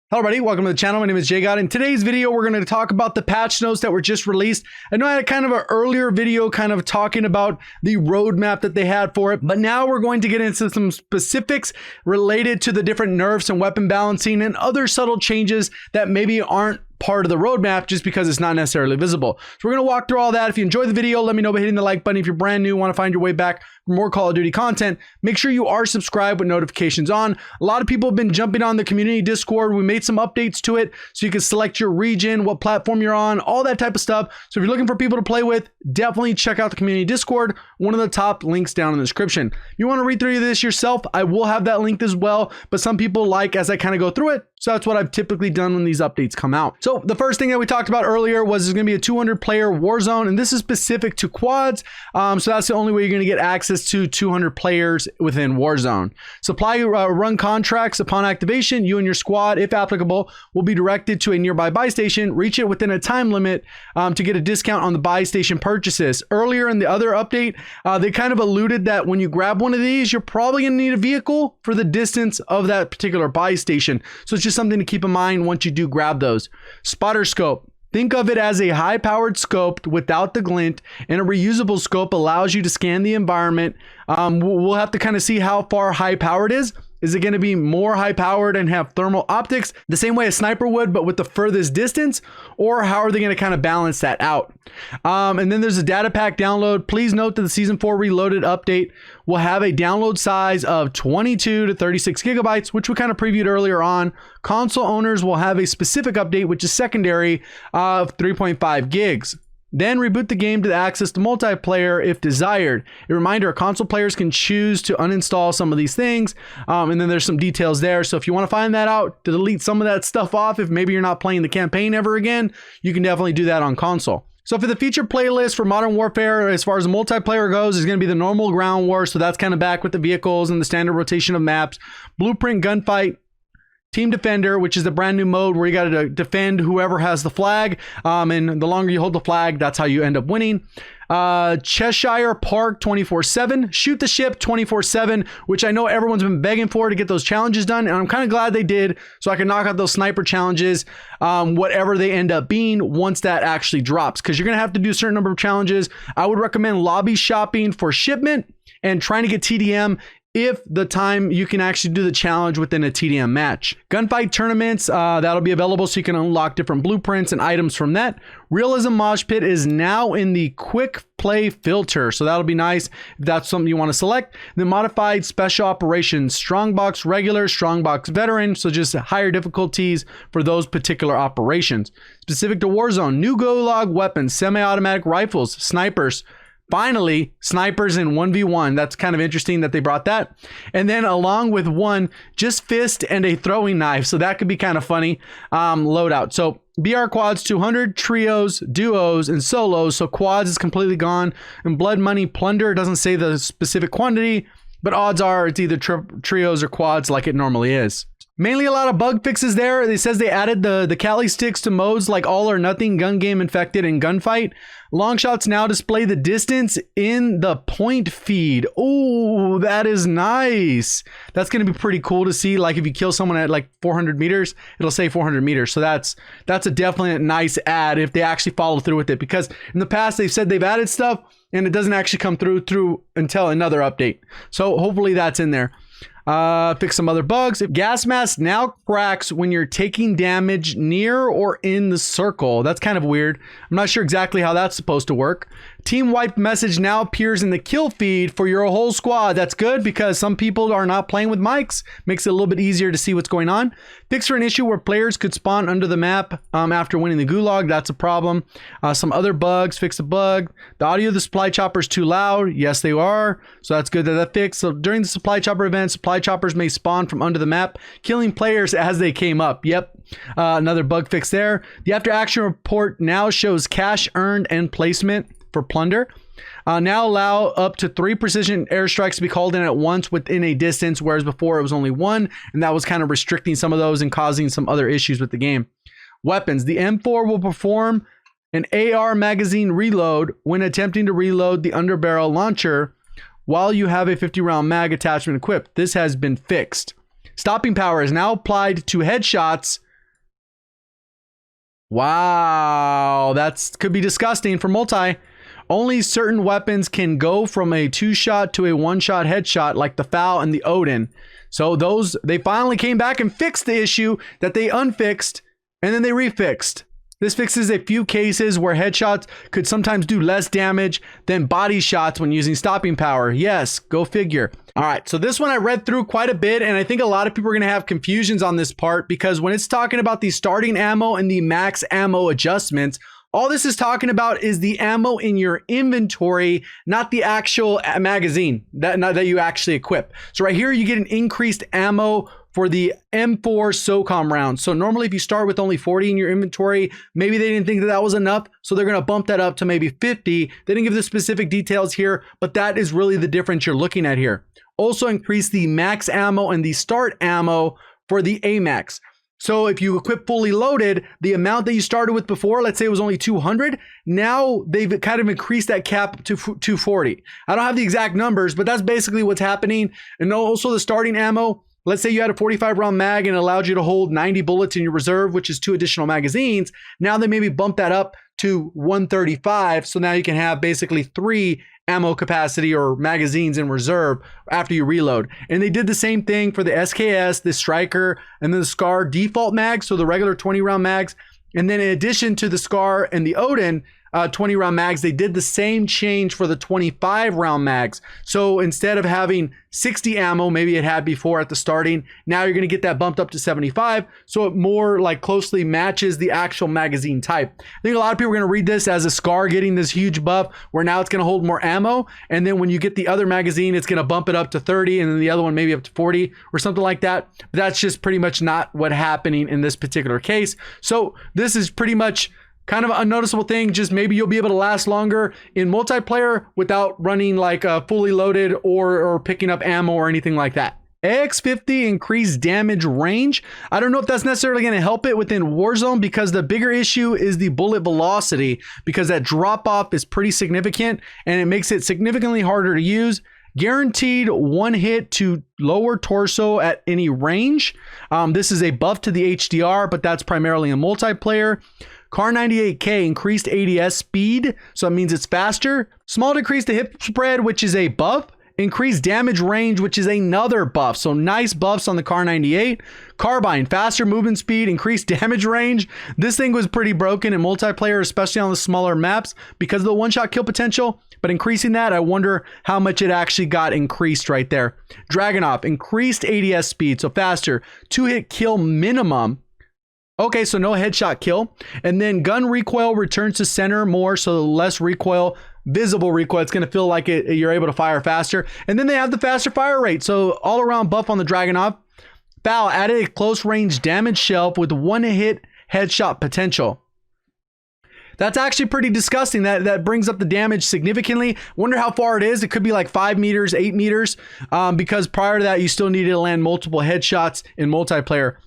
Hello everybody, welcome to the channel. My name is JGOD. In today's video, we're going to talk about the patch notes that were just released. I know I had kind of an earlier video kind of talking about the roadmap that they had for it, but now we're going to get into some specifics related to the different nerfs and weapon balancing and other subtle changes that maybe aren't part of the roadmap just because it's not necessarily visible. So we're going to walk through all that. If you enjoyed the video, let me know by hitting the like button. If you're brand new, want to find your way back for more Call of Duty content, make sure you are subscribed with notifications on. A lot of people have been jumping on the community Discord. We made some updates to it so you can select your region, what platform you're on, all that type of stuff. So if you're looking for people to play with, definitely check out the community Discord. One of the top links down in the description. If you want to read through this yourself, I will have that linked as well, but some people like as I kind of go through it. So that's what I've typically done when these updates come out. So the first thing that we talked about earlier was there's going to be a 200 player Warzone, and this is specific to quads. So that's the only way you're going to get access to 200 players within Warzone. Supply run contracts upon activation. You and your squad, if applicable, will be directed to a nearby buy station. Reach it within a time limit to get a discount on the buy station purchases. Earlier in the other update, they kind of alluded that when you grab one of these, you're probably going to need a vehicle for the distance of that particular buy station. So it's just something to keep in mind once you do grab those. Spotter scope. Think of it as a high-powered scope without the glint, and a reusable scope allows you to scan the environment. We'll have to kind of see how far high-powered is. Is it going to be more high-powered and have thermal optics the same way a sniper would, but with the furthest distance? Or how are they going to kind of balance that out? And then there's a data pack download. Please note that the Season 4 Reloaded update will have a download size of 22 to 36 gigabytes, which we kind of previewed earlier on. Console owners will have a specific update, which is secondary, of 3.5 gigs. Then reboot the game to access the multiplayer if desired. A reminder, console players can choose to uninstall some of these things. And then there's some details there. So if you want to find that out, to delete some of that stuff off, if maybe you're not playing the campaign ever again, you can definitely do that on console. So for the feature playlist for Modern Warfare, as far as the multiplayer goes, is going to be the normal ground war. So that's kind of back with the vehicles and the standard rotation of maps. Blueprint gunfight. Team Defender, which is the brand new mode where you got to defend whoever has the flag. And the longer you hold the flag, that's how you end up winning. Cheshire Park 24/7. Shoot the ship 24/7, which I know everyone's been begging for to get those challenges done. And I'm kind of glad they did so I can knock out those sniper challenges, whatever they end up being once that actually drops. Because you're going to have to do a certain number of challenges. I would recommend lobby shopping for shipment and trying to get TDM if the time you can actually do the challenge within a TDM match. Gunfight tournaments, that'll be available so you can unlock different blueprints and items from that. Realism Mosh Pit is now in the quick play filter, so that'll be nice if that's something you want to select. The modified special operations, Strongbox regular, Strongbox veteran, so just higher difficulties for those particular operations. Specific to Warzone, new Gulag weapons, semi-automatic rifles, snipers. Finally, snipers in 1v1. That's kind of interesting that they brought that. And then along with one, just fist and a throwing knife. So that could be kind of funny loadout. So BR quads 200, trios, duos, and solos. So quads is completely gone. And blood money plunder doesn't say the specific quantity, but odds are it's either trios or quads like it normally is. Mainly a lot of bug fixes there. It says they added the Cali sticks to modes like All or Nothing, Gun Game Infected, and Gunfight. Long shots now display the distance in the point feed. Oh, that is nice. That's going to be pretty cool to see. Like if you kill someone at like 400 meters, it'll say 400 meters. So that's a definitely nice add if they actually follow through with it. Because in the past, they've said they've added stuff and it doesn't actually come through until another update. So hopefully that's in there. Fix some other bugs. If gas mask now cracks when you're taking damage near or in the circle. That's kind of weird. I'm not sure exactly how that's supposed to work. Team wipe message now appears in the kill feed for your whole squad. That's good because some people are not playing with mics. Makes it a little bit easier to see what's going on. Fix for an issue where players could spawn under the map after winning the gulag. That's a problem. Some other bugs. Fix a bug. The audio of the supply chopper is too loud. Yes, they are. So that's good that fixed. So during the supply chopper event, supply choppers may spawn from under the map, killing players as they came up. Yep. Another bug fix there. The after action report now shows cash earned and placement for plunder. Now allow up to 3 precision airstrikes to be called in at once within a distance, whereas before it was only 1, and that was kind of restricting some of those and causing some other issues with the game. Weapons. The M4 will perform an AR magazine reload when attempting to reload the underbarrel launcher while you have a 50-round mag attachment equipped. This has been fixed. Stopping power is now applied to headshots Wow, that could be disgusting for multi. Only certain weapons can go from a 2-shot to a 1-shot headshot, like the FAL and the Odin. So they finally came back and fixed the issue that they unfixed, and then they refixed. This fixes a few cases where headshots could sometimes do less damage than body shots when using stopping power. Yes, go figure. All right, so this one I read through quite a bit, and I think a lot of people are going to have confusions on this part, because when it's talking about the starting ammo and the max ammo adjustments, all this is talking about is the ammo in your inventory, not the actual magazine that you actually equip. So right here, you get an increased ammo for the M4 SOCOM rounds. So normally if you start with only 40 in your inventory, maybe they didn't think that was enough, so they're going to bump that up to maybe 50. They didn't give the specific details here, but that is really the difference you're looking at here. Also increase the max ammo and the start ammo for the AMAX. So if you equip fully loaded, the amount that you started with before, let's say it was only 200, now they've kind of increased that cap to 240. I don't have the exact numbers, but that's basically what's happening. And also the starting ammo, let's say you had a 45 round mag and it allowed you to hold 90 bullets in your reserve, which is 2 additional magazines. Now they maybe bump that up to 135. So now you can have basically 3 ammo capacity or magazines in reserve after you reload. And they did the same thing for the SKS, the Striker, and then the Scar default mags, so the regular 20 round mags. And then in addition to the Scar and the Odin 20 round mags, they did the same change for the 25 round mags. So instead of having 60 ammo, maybe it had before at the starting, now you're going to get that bumped up to 75. So it more like closely matches the actual magazine type. I think a lot of people are going to read this as a Scar getting this huge buff where now it's going to hold more ammo. And then when you get the other magazine, it's going to bump it up to 30 and then the other one maybe up to 40 or something like that. But that's just pretty much not what's happening in this particular case. So this is pretty much kind of a unnoticeable thing. Just maybe you'll be able to last longer in multiplayer without running like fully loaded or picking up ammo or anything like that. AX50 increased damage range. I don't know if that's necessarily going to help it within Warzone, because the bigger issue is the bullet velocity, because that drop off is pretty significant and it makes it significantly harder to use. Guaranteed 1 hit to lower torso at any range. This is a buff to the HDR, but that's primarily in multiplayer. Car 98K increased ADS speed, so it means it's faster. Small decrease to hip spread, which is a buff. Increased damage range, which is another buff. So nice buffs on the Car 98. Carbine, faster movement speed, increased damage range. This thing was pretty broken in multiplayer, especially on the smaller maps because of the one-shot kill potential. But increasing that, I wonder how much it actually got increased right there. Dragunov, increased ADS speed, so faster. 2-hit kill minimum. Okay, so no headshot kill. And then gun recoil returns to center more, so less recoil, visible recoil. It's going to feel like you're able to fire faster. And then they have the faster fire rate, so all around buff on the Dragunov. FAL added a close range damage shelf with 1-hit headshot potential. That's actually pretty disgusting. That brings up the damage significantly. Wonder how far it is. It could be like 5 meters, 8 meters, because prior to that, you still needed to land multiple headshots in multiplayer.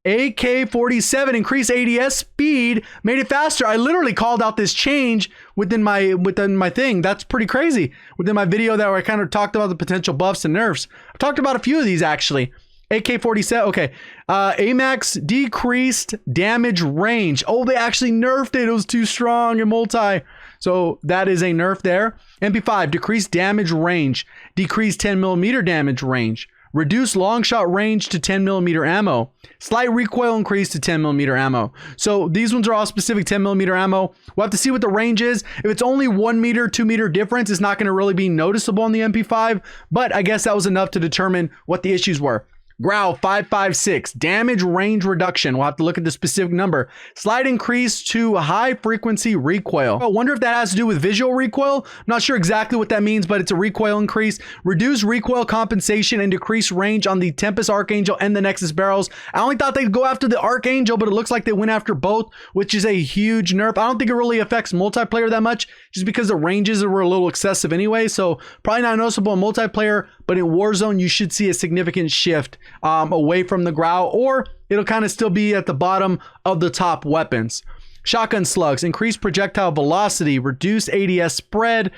AK-47 increased ADS speed, made it faster. I literally called out this change within my thing. That's pretty crazy. Within my video that where I kind of talked about the potential buffs and nerfs. I talked about a few of these actually. AK-47, okay. AMAX decreased damage range. Oh, they actually nerfed it. It was too strong in multi. So that is a nerf there. MP5, decreased damage range. Decreased 10mm damage range. Reduce long shot range to 10mm ammo. Slight recoil increase to 10mm ammo. So these ones are all specific 10mm ammo. We'll have to see what the range is. If it's only 1 meter, 2 meter difference, it's not going to really be noticeable on the MP5, but I guess that was enough to determine what the issues were. Grau 556, damage range reduction. We'll have to look at the specific number. Slight increase to high frequency recoil. I wonder if that has to do with visual recoil. I'm not sure exactly what that means, but it's a recoil increase. Reduce recoil compensation and decrease range on the Tempest Archangel and the Nexus barrels. I only thought they'd go after the Archangel, but it looks like they went after both, which is a huge nerf. I don't think it really affects multiplayer that much, just because the ranges were a little excessive anyway. So probably not noticeable in multiplayer, but in Warzone, you should see a significant shift away from the Grau, or it'll kind of still be at the bottom of the top weapons. Shotgun slugs, increased projectile velocity, reduced ADS spread,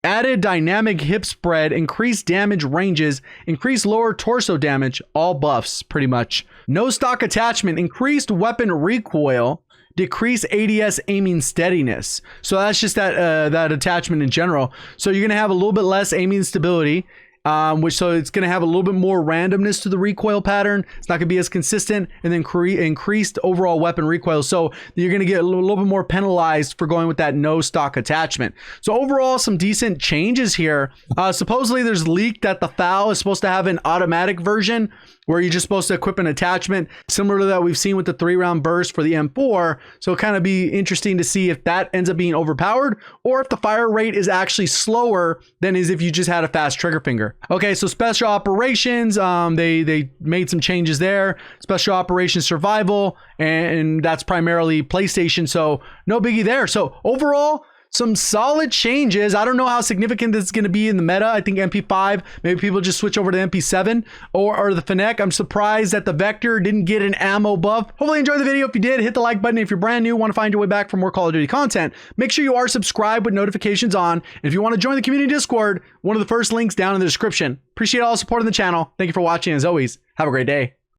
added dynamic hip spread, increased damage ranges, increased lower torso damage, all buffs pretty much. No stock attachment, increased weapon recoil, decrease ADS aiming steadiness. So that's just that attachment in general. So you're gonna have a little bit less aiming stability. So it's going to have a little bit more randomness to the recoil pattern. It's not going to be as consistent, and then increased overall weapon recoil. So you're going to get a little bit more penalized for going with that no stock attachment. So overall, some decent changes here. Supposedly there's leaked that the FAL is supposed to have an automatic version where you're just supposed to equip an attachment similar to that we've seen with the 3-round burst for the M4. So it'll kind of be interesting to see if that ends up being overpowered or if the fire rate is actually slower than is if you just had a fast trigger finger. Okay, so special operations, they made some changes there. Special operations survival, and that's primarily PlayStation, so no biggie there. So overall, some solid changes. I don't know how significant this is going to be in the meta. I think MP5, maybe people just switch over to MP7 or the Fennec. I'm surprised that the Vector didn't get an ammo buff. Hopefully you enjoyed the video. If you did, hit the like button. If you're brand new, want to find your way back for more Call of Duty content, make sure you are subscribed with notifications on. And if you want to join the community Discord, one of the first links down in the description. Appreciate all the support on the channel. Thank you for watching. As always, have a great day.